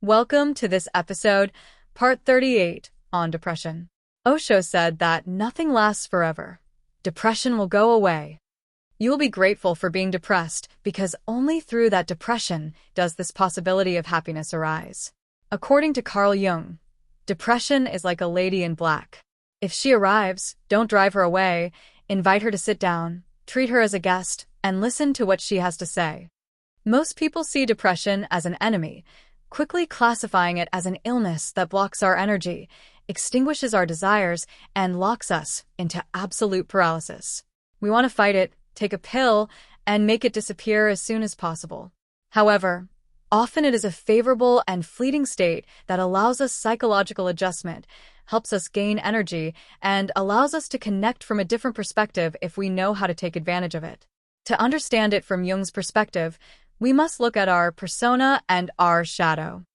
Welcome to this episode, part 38, on depression. Osho said that nothing lasts forever. Depression will go away. You will be grateful for being depressed because only through that depression does this possibility of happiness arise. According to Carl Jung, depression is like a lady in black. If she arrives, don't drive her away, invite her to sit down, treat her as a guest, and listen to what she has to say. Most people see depression as an enemy, quickly classifying it as an illness that blocks our energy, extinguishes our desires, and locks us into absolute paralysis. We want to fight it, take a pill, and make it disappear as soon as possible. However, often it is a favorable and fleeting state that allows us psychological adjustment, helps us gain energy, and allows us to connect from a different perspective if we know how to take advantage of it. To understand it from Jung's perspective, we must look at our persona and our shadow.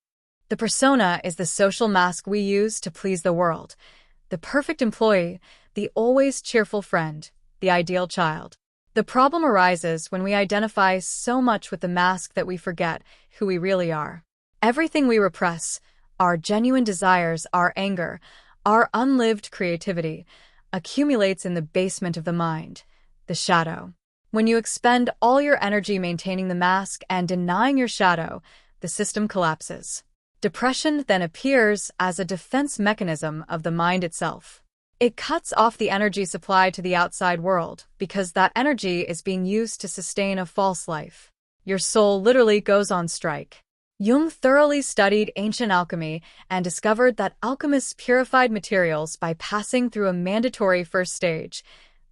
The persona is the social mask we use to please the world, the perfect employee, the always cheerful friend, the ideal child. The problem arises when we identify so much with the mask that we forget who we really are. Everything we repress, our genuine desires, our anger, our unlived creativity, accumulates in the basement of the mind, the shadow. When you expend all your energy maintaining the mask and denying your shadow, the system collapses. Depression then appears as a defense mechanism of the mind itself. It cuts off the energy supply to the outside world because that energy is being used to sustain a false life. Your soul literally goes on strike. Jung thoroughly studied ancient alchemy and discovered that alchemists purified materials by passing through a mandatory first stage,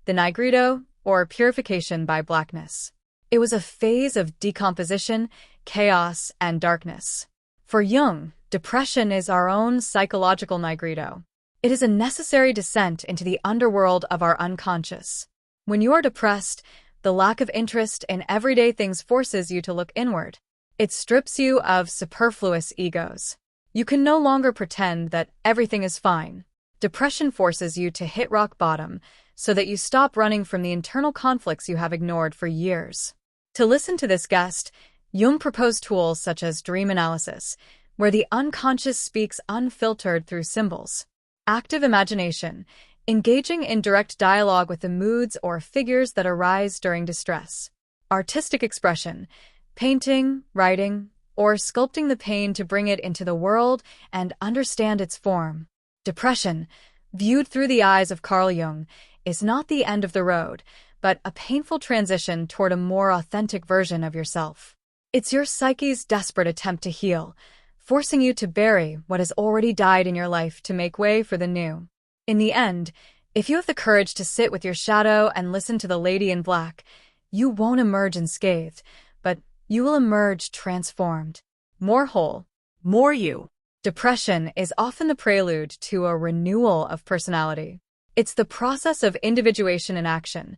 the nigredo, or purification by blackness. It was a phase of decomposition, chaos, and darkness. For Jung, depression is our own psychological nigredo. It is a necessary descent into the underworld of our unconscious. When you are depressed, the lack of interest in everyday things forces you to look inward. It strips you of superfluous egos. You can no longer pretend that everything is fine. Depression forces you to hit rock bottom so that you stop running from the internal conflicts you have ignored for years. To listen to this guest, Jung proposed tools such as dream analysis, where the unconscious speaks unfiltered through symbols. Active imagination, engaging in direct dialogue with the moods or figures that arise during distress. Artistic expression, painting, writing, or sculpting the pain to bring it into the world and understand its form. Depression, viewed through the eyes of Carl Jung, is not the end of the road, but a painful transition toward a more authentic version of yourself. It's your psyche's desperate attempt to heal, forcing you to bury what has already died in your life to make way for the new. In the end, if you have the courage to sit with your shadow and listen to the lady in black, you won't emerge unscathed, but you will emerge transformed, more whole, more you. Depression is often the prelude to a renewal of personality. It's the process of individuation in action,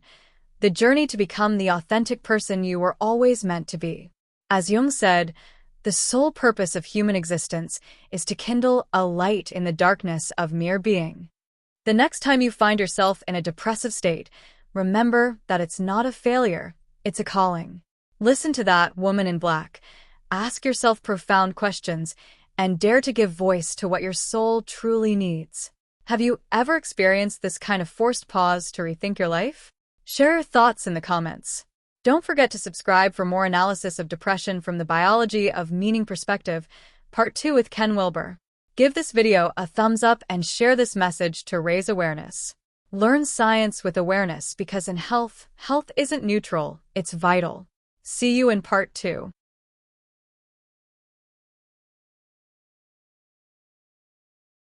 the journey to become the authentic person you were always meant to be. As Jung said, the sole purpose of human existence is to kindle a light in the darkness of mere being. The next time you find yourself in a depressive state, remember that it's not a failure, it's a calling. Listen to that woman in black, ask yourself profound questions, and dare to give voice to what your soul truly needs. Have you ever experienced this kind of forced pause to rethink your life? Share your thoughts in the comments. Don't forget to subscribe for more analysis of depression from the biology of meaning perspective, part 2 with Ken Wilber. Give this video a thumbs up and share this message to raise awareness. Learn science with awareness because in health isn't neutral, it's vital. See you in part 2.